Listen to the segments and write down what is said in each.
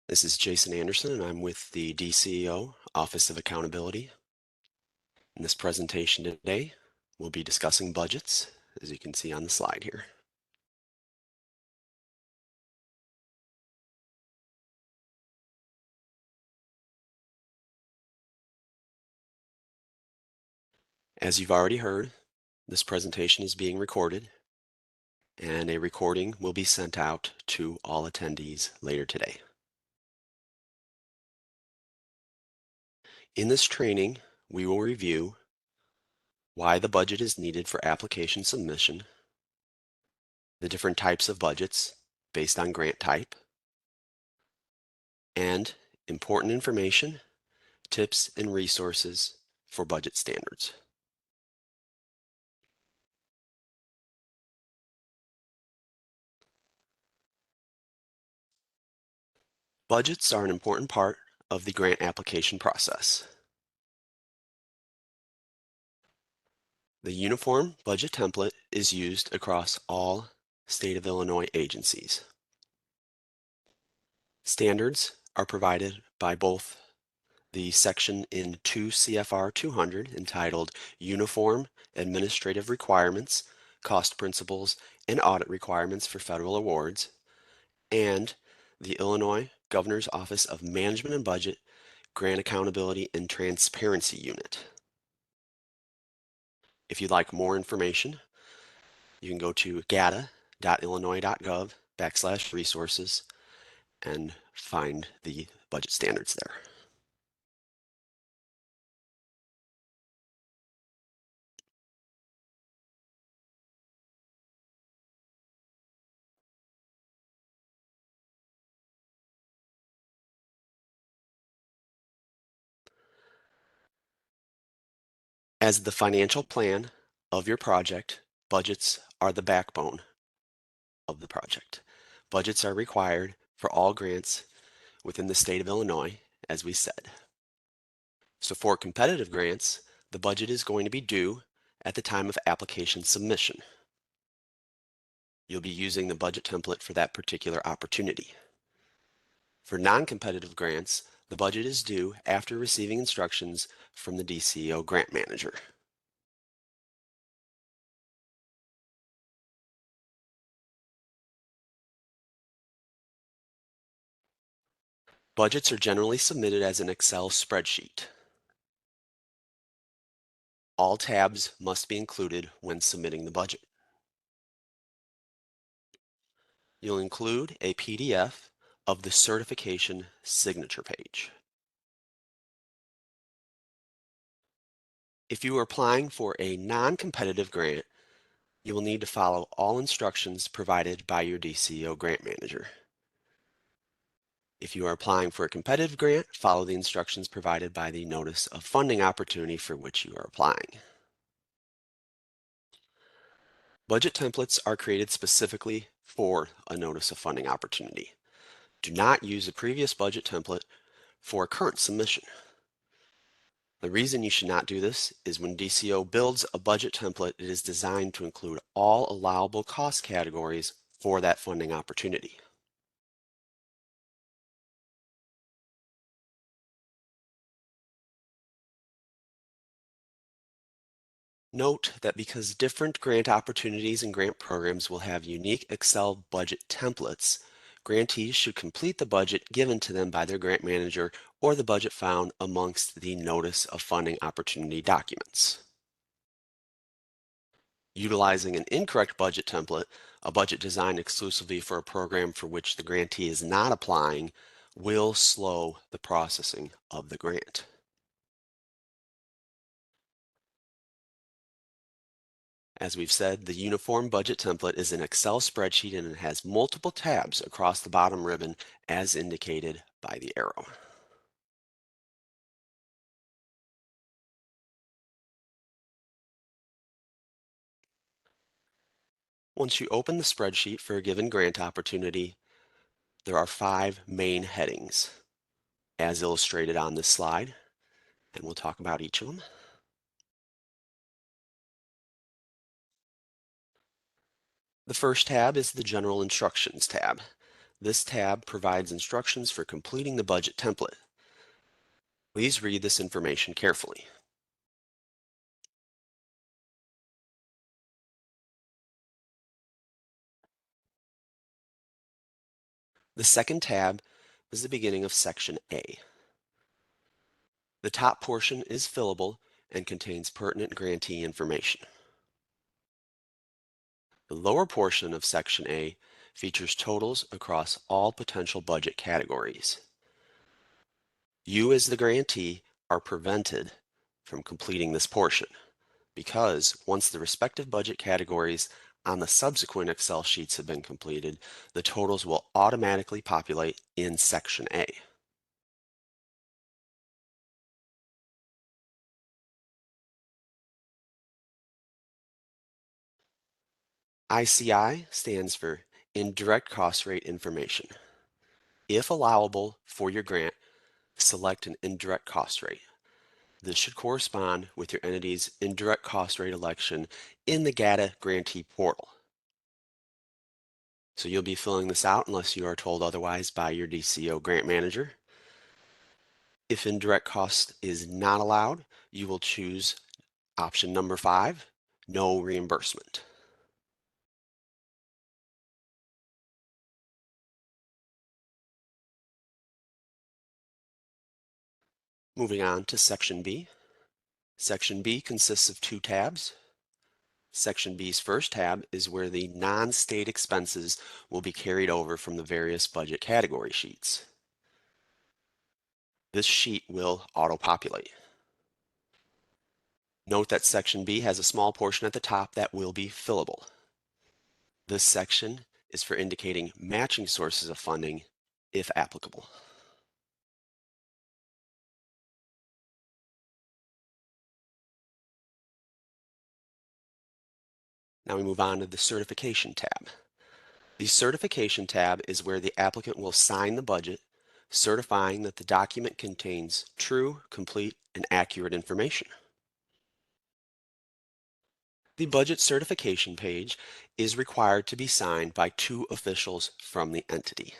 This is Jason Anderson, and I'm with the DCEO Office of Accountability. In this presentation today, we'll be discussing budgets, as you can see on the slide here. As you've already heard, this presentation is being recorded, and a recording will be sent out to all attendees later today. In this training, we will review why the budget is needed for application submission, the different types of budgets based on grant type, and important information, tips, and resources for budget standards. Budgets are an important part of the grant application process. The Uniform Budget Template is used across all State of Illinois agencies. Standards are provided by both the section in 2 CFR 200 entitled Uniform Administrative Requirements, Cost Principles, and Audit Requirements for Federal Awards, and the Illinois Governor's Office of Management and Budget Grant Accountability and Transparency Unit. If you'd like more information, you can go to gata.illinois.gov/resources and find the budget standards there. As the financial plan of your project, budgets are the backbone of the project. Budgets are required for all grants within the state of Illinois, as we said. So for competitive grants, the budget is going to be due at the time of application submission. You'll be using the budget template for that particular opportunity. For non-competitive grants, the budget is due after receiving instructions from the DCEO grant manager. Budgets are generally submitted as an Excel spreadsheet. All tabs must be included when submitting the budget. You'll include a PDF of the certification signature page. If you are applying for a non-competitive grant, you will need to follow all instructions provided by your DCEO grant manager. If you are applying for a competitive grant, follow the instructions provided by the notice of funding opportunity for which you are applying. Budget templates are created specifically for a notice of funding opportunity. Do not use a previous budget template for a current submission. The reason you should not do this is when DCEO builds a budget template, it is designed to include all allowable cost categories for that funding opportunity. Note that because different grant opportunities and grant programs will have unique Excel budget templates, grantees should complete the budget given to them by their grant manager or the budget found amongst the Notice of Funding Opportunity documents. Utilizing an incorrect budget template, a budget designed exclusively for a program for which the grantee is not applying, will slow the processing of the grant. As we've said, the Uniform Budget Template is an Excel spreadsheet and it has multiple tabs across the bottom ribbon as indicated by the arrow. Once you open the spreadsheet for a given grant opportunity, there are 5 main headings as illustrated on this slide, and we'll talk about each of them. The first tab is the General Instructions tab. This tab provides instructions for completing the budget template. Please read this information carefully. The second tab is the beginning of Section A. The top portion is fillable and contains pertinent grantee information. The lower portion of Section A features totals across all potential budget categories. You as the grantee are prevented from completing this portion because once the respective budget categories on the subsequent Excel sheets have been completed, the totals will automatically populate in Section A. ICI stands for Indirect Cost Rate Information. If allowable for your grant, select an indirect cost rate. This should correspond with your entity's indirect cost rate election in the GATA grantee portal. So you'll be filling this out unless you are told otherwise by your DCO grant manager. If indirect cost is not allowed, you will choose option number 5, no reimbursement. Moving on to Section B. Section B consists of 2 tabs. Section B's first tab is where the non-state expenses will be carried over from the various budget category sheets. This sheet will auto-populate. Note that Section B has a small portion at the top that will be fillable. This section is for indicating matching sources of funding, if applicable. Now we move on to the Certification tab. The Certification tab is where the applicant will sign the budget, certifying that the document contains true, complete, and accurate information. The budget certification page is required to be signed by 2 officials from the entity.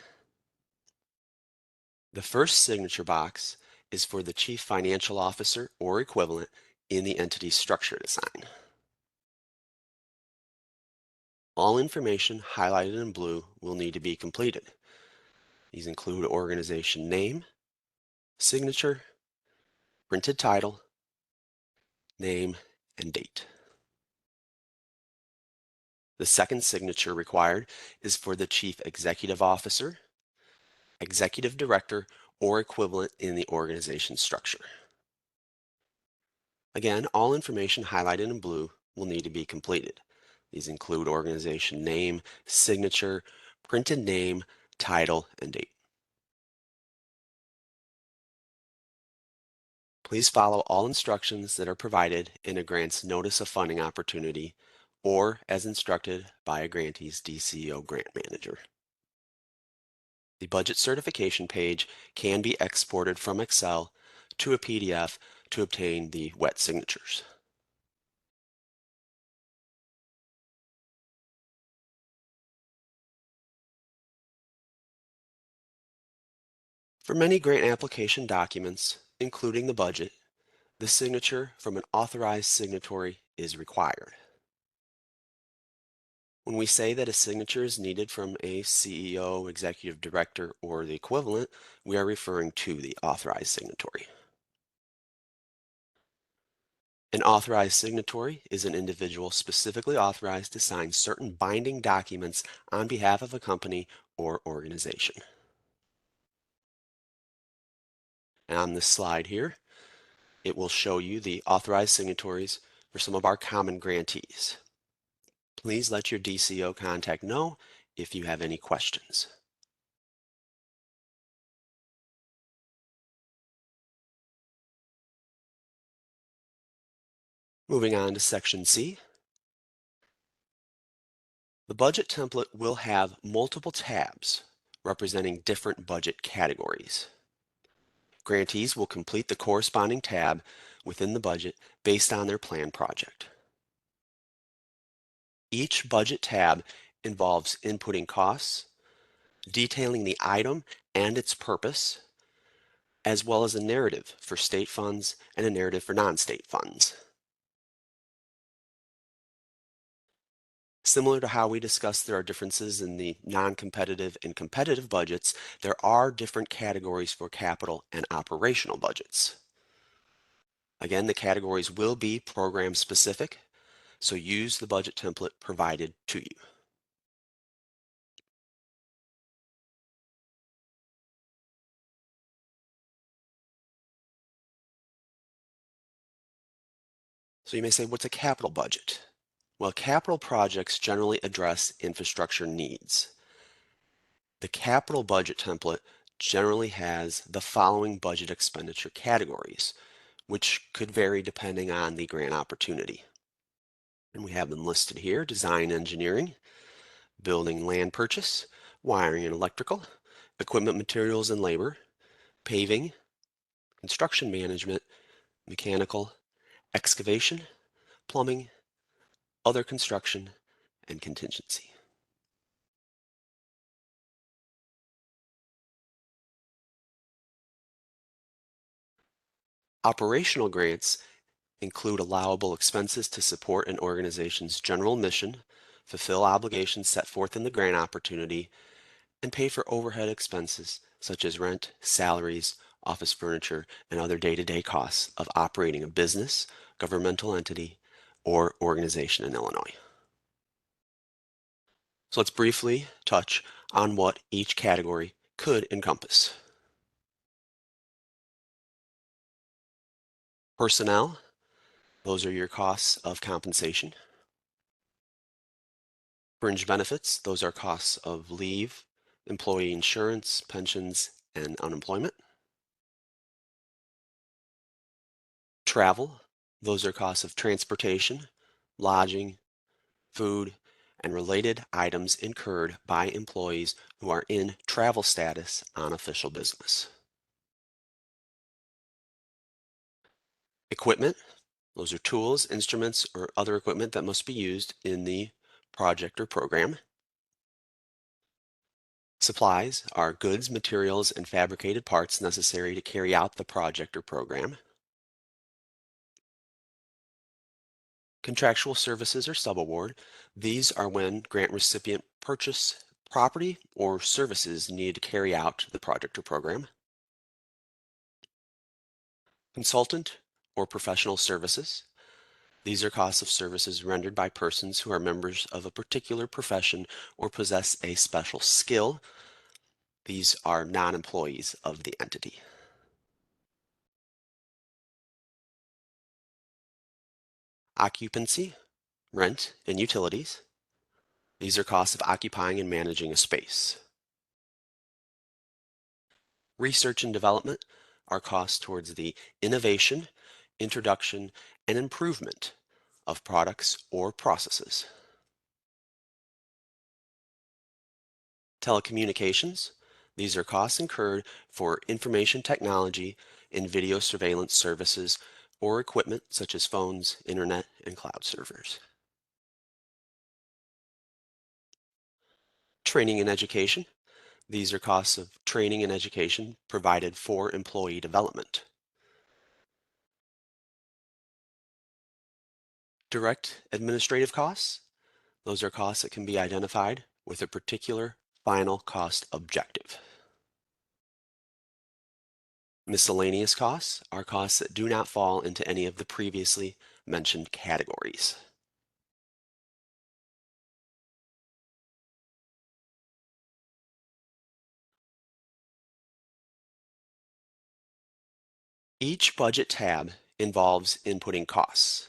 The first signature box is for the Chief Financial Officer or equivalent in the entity's structure to sign. All information highlighted in blue will need to be completed. These include organization name, signature, printed title, name, and date. The second signature required is for the Chief Executive Officer, Executive Director, or equivalent in the organization structure. Again, all information highlighted in blue will need to be completed. These include organization name, signature, printed name, title, and date. Please follow all instructions that are provided in a grant's Notice of Funding Opportunity or as instructed by a grantee's DCO grant manager. The budget certification page can be exported from Excel to a PDF to obtain the wet signatures. For many grant application documents, including the budget, the signature from an authorized signatory is required. When we say that a signature is needed from a CEO, executive director, or the equivalent, we are referring to the authorized signatory. An authorized signatory is an individual specifically authorized to sign certain binding documents on behalf of a company or organization. And on this slide here, it will show you the authorized signatories for some of our common grantees. Please let your DCO contact know if you have any questions. Moving on to Section C. The budget template will have multiple tabs representing different budget categories. Grantees will complete the corresponding tab within the budget based on their planned project. Each budget tab involves inputting costs, detailing the item and its purpose, as well as a narrative for state funds and a narrative for non-state funds. Similar to how we discussed there are differences in the non-competitive and competitive budgets, there are different categories for capital and operational budgets. Again, the categories will be program specific, so use the budget template provided to you. So you may say, what's a capital budget? Well, capital projects generally address infrastructure needs. The capital budget template generally has the following budget expenditure categories, which could vary depending on the grant opportunity. And we have them listed here: design engineering, building land purchase, wiring and electrical, equipment materials and labor, paving, construction management, mechanical, excavation, plumbing, other construction, and contingency. Operational grants include allowable expenses to support an organization's general mission, fulfill obligations set forth in the grant opportunity, and pay for overhead expenses such as rent, salaries, office furniture, and other day-to-day costs of operating a business, governmental entity, or organization in Illinois. So let's briefly touch on what each category could encompass. Personnel, those are your costs of compensation. Fringe benefits, those are costs of leave, employee insurance, pensions, and unemployment. Travel, those are costs of transportation, lodging, food, and related items incurred by employees who are in travel status on official business. Equipment, those are tools, instruments, or other equipment that must be used in the project or program. Supplies are goods, materials, and fabricated parts necessary to carry out the project or program. Contractual services or subaward. These are when grant recipient purchase property or services needed to carry out the project or program. Consultant or professional services. These are costs of services rendered by persons who are members of a particular profession or possess a special skill. These are non-employees of the entity. Occupancy, rent, and utilities. These are costs of occupying and managing a space. Research and development are costs towards the innovation, introduction, and improvement of products or processes. Telecommunications, these are costs incurred for information technology and video surveillance services or equipment such as phones, internet, and cloud servers. Training and education, these are costs of training and education provided for employee development. Direct administrative costs, those are costs that can be identified with a particular final cost objective. Miscellaneous costs are costs that do not fall into any of the previously mentioned categories. Each budget tab involves inputting costs,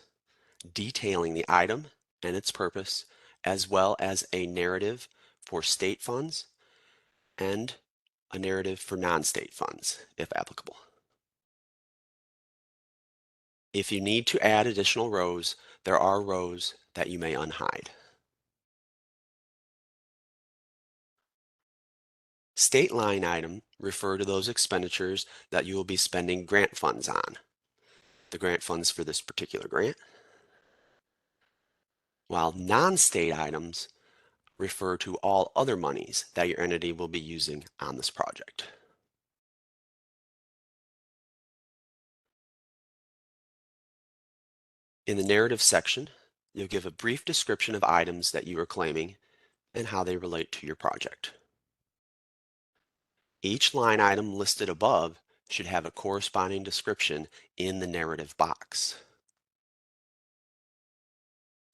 detailing the item and its purpose, as well as a narrative for state funds and a narrative for non-state funds, if applicable. If you need to add additional rows, there are rows that you may unhide. State line item refer to those expenditures that you will be spending grant funds on. The grant funds for this particular grant. While non-state items refer to all other monies that your entity will be using on this project. In the narrative section, you'll give a brief description of items that you are claiming and how they relate to your project. Each line item listed above should have a corresponding description in the narrative box.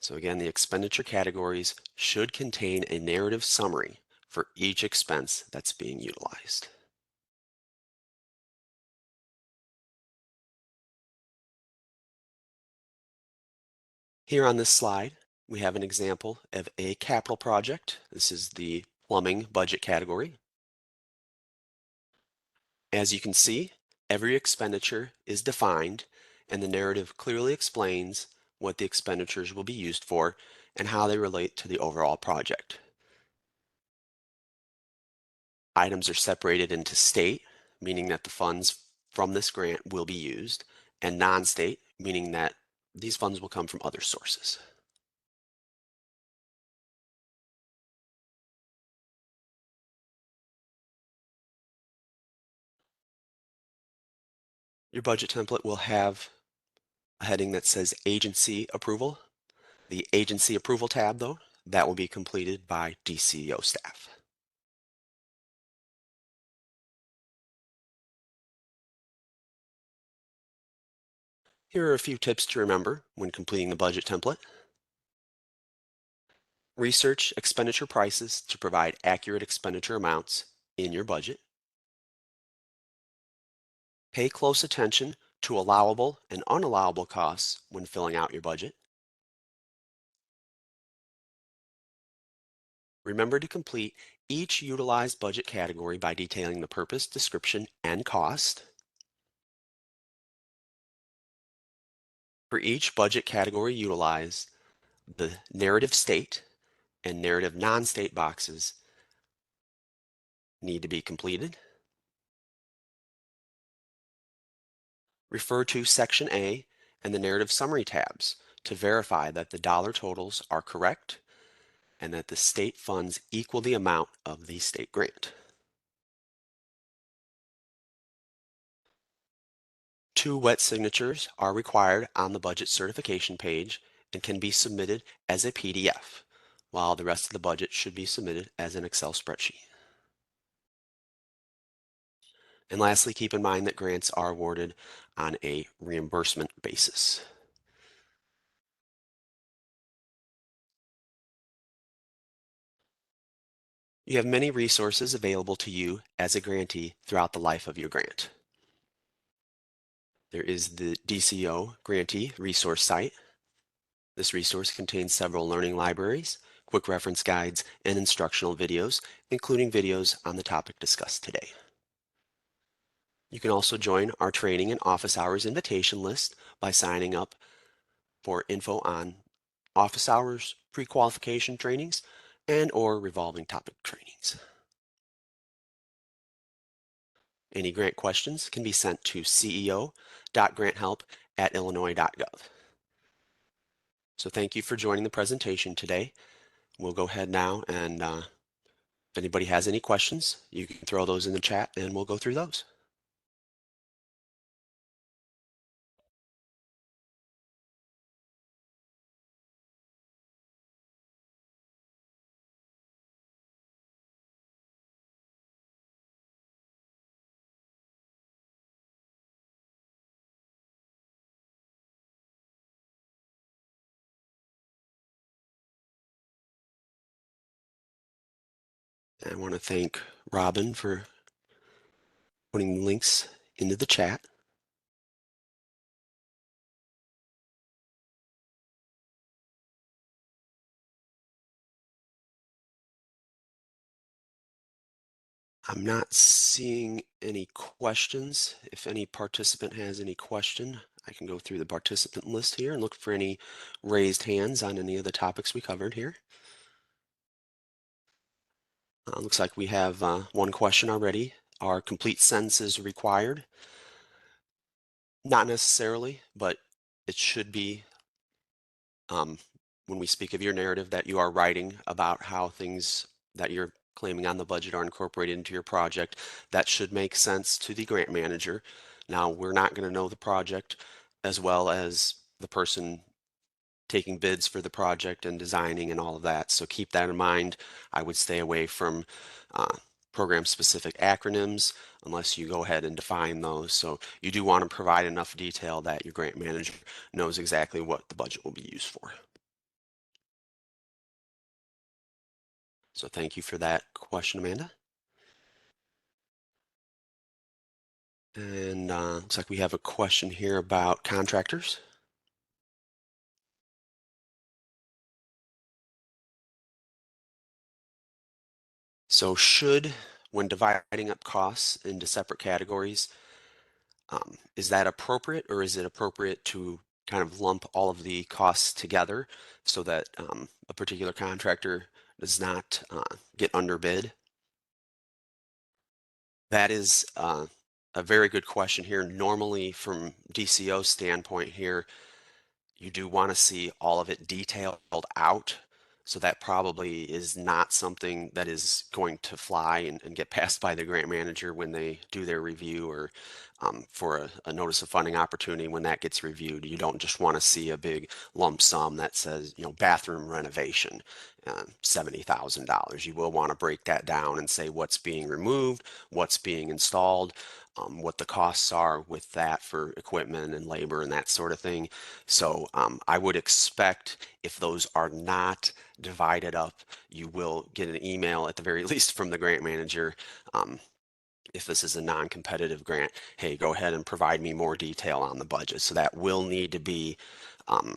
So again, the expenditure categories should contain a narrative summary for each expense that's being utilized. Here on this slide, we have an example of a capital project. This is the plumbing budget category. As you can see, every expenditure is defined and the narrative clearly explains what the expenditures will be used for and how they relate to the overall project. Items are separated into state, meaning that the funds from this grant will be used, and non-state, meaning that these funds will come from other sources. Your budget template will have a heading that says Agency Approval. The Agency Approval tab, though, that will be completed by DCO staff. Here are a few tips to remember when completing the budget template. Research expenditure prices to provide accurate expenditure amounts in your budget. Pay close attention to allowable and unallowable costs when filling out your budget. Remember to complete each utilized budget category by detailing the purpose, description, and cost. For each budget category utilized, the narrative state and narrative non-state boxes need to be completed. Refer to Section A and the narrative summary tabs to verify that the dollar totals are correct and that the state funds equal the amount of the state grant. 2 wet signatures are required on the budget certification page and can be submitted as a PDF, while the rest of the budget should be submitted as an Excel spreadsheet. And lastly, keep in mind that grants are awarded on a reimbursement basis. You have many resources available to you as a grantee throughout the life of your grant. There is the DCO Grantee Resource Site. This resource contains several learning libraries, quick reference guides, and instructional videos, including videos on the topic discussed today. You can also join our training and office hours invitation list by signing up for info on office hours, pre-qualification trainings, and or revolving topic trainings. Any grant questions can be sent to ceo.granthelp@illinois.gov. So thank you for joining the presentation today. We'll go ahead now and if anybody has any questions, you can throw those in the chat and we'll go through those. I want to thank Robin for putting the links into the chat. I'm not seeing any questions. If any participant has any question, I can go through the participant list here and look for any raised hands on any of the topics we covered here. Looks like we have one question already. Are complete sentences required? Not necessarily, but it should be when we speak of your narrative that you are writing about how things that you're claiming on the budget are incorporated into your project, that should make sense to the grant manager. Now, we're not going to know the project as well as the person taking bids for the project and designing and all of that. So keep that in mind. I would stay away from uh, program specific acronyms unless you go ahead and define those. So you do want to provide enough detail that your grant manager knows exactly what the budget will be used for. So thank you for that question, Amanda. And looks like we have a question here about contractors. So when dividing up costs into separate categories, is that appropriate, or is it appropriate to kind of lump all of the costs together so that a particular contractor does not get underbid? That is a very good question here. Normally, from DCO standpoint here, you do want to see all of it detailed out. So that probably is not something that is going to fly and get passed by the grant manager when they do their review, or for a notice of funding opportunity when that gets reviewed. You don't just want to see a big lump sum that says, bathroom renovation, $70,000. You will want to break that down and say what's being removed, what's being installed, what the costs are with that for equipment and labor and that sort of thing. So I would expect if those are not divided up, you will get an email at the very least from the grant manager. If this is a non-competitive grant, hey, go ahead and provide me more detail on the budget. So that will need to be um,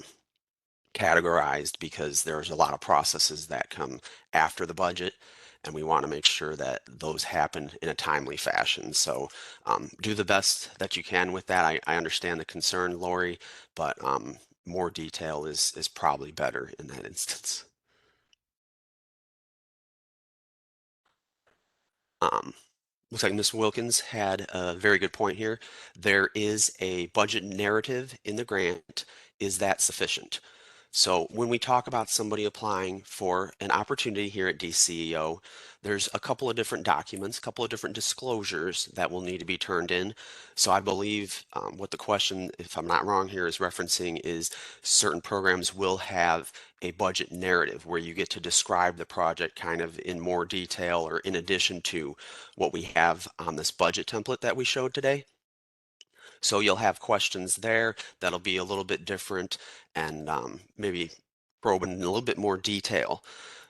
categorized because there's a lot of processes that come after the budget, and we want to make sure that those happen in a timely fashion. So do the best that you can with that. I understand the concern, Lori, but more detail is probably better in that instance. Um, Looks like Ms. Wilkins had a very good point here. There is a budget narrative in the grant. Is that sufficient? So when we talk about somebody applying for an opportunity here at DCEO, there's a couple of different documents, a couple of different disclosures that will need to be turned in. So I believe what the question, if I'm not wrong here, is referencing is certain programs will have a budget narrative where you get to describe the project kind of in more detail or in addition to what we have on this budget template that we showed today. So you'll have questions there that'll be a little bit different and maybe probe in a little bit more detail.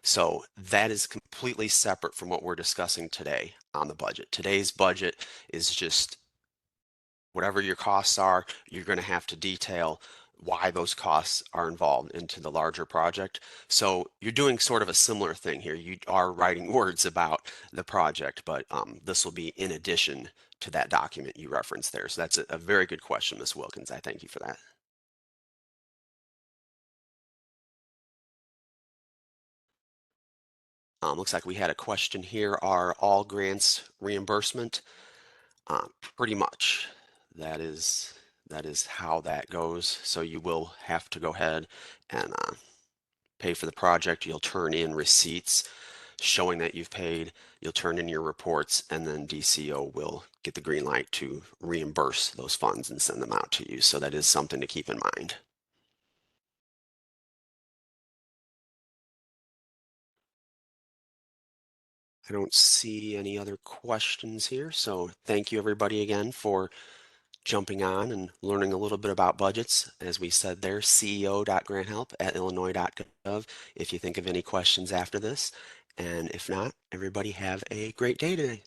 So that is completely separate from what we're discussing today on the budget. Today's budget is just whatever your costs are, you're going to have to detail why those costs are involved into the larger project. So you're doing sort of a similar thing here. You are writing words about the project, but this will be in addition to that document you referenced there. So that's a very good question, Ms. Wilkins. I thank you for that. Looks like we had a question here. Are all grants reimbursement? Pretty much. That is that is how that goes. So you will have to go ahead and pay for the project. You'll turn in receipts showing that you've paid. You'll turn in your reports, and then DCO will get the green light to reimburse those funds and send them out to you. So that is something to keep in mind. I don't see any other questions here. So thank you everybody again for jumping on and learning a little bit about budgets. As we said there, ceo.granthelp@illinois.gov if you think of any questions after this. And if not, everybody have a great day today.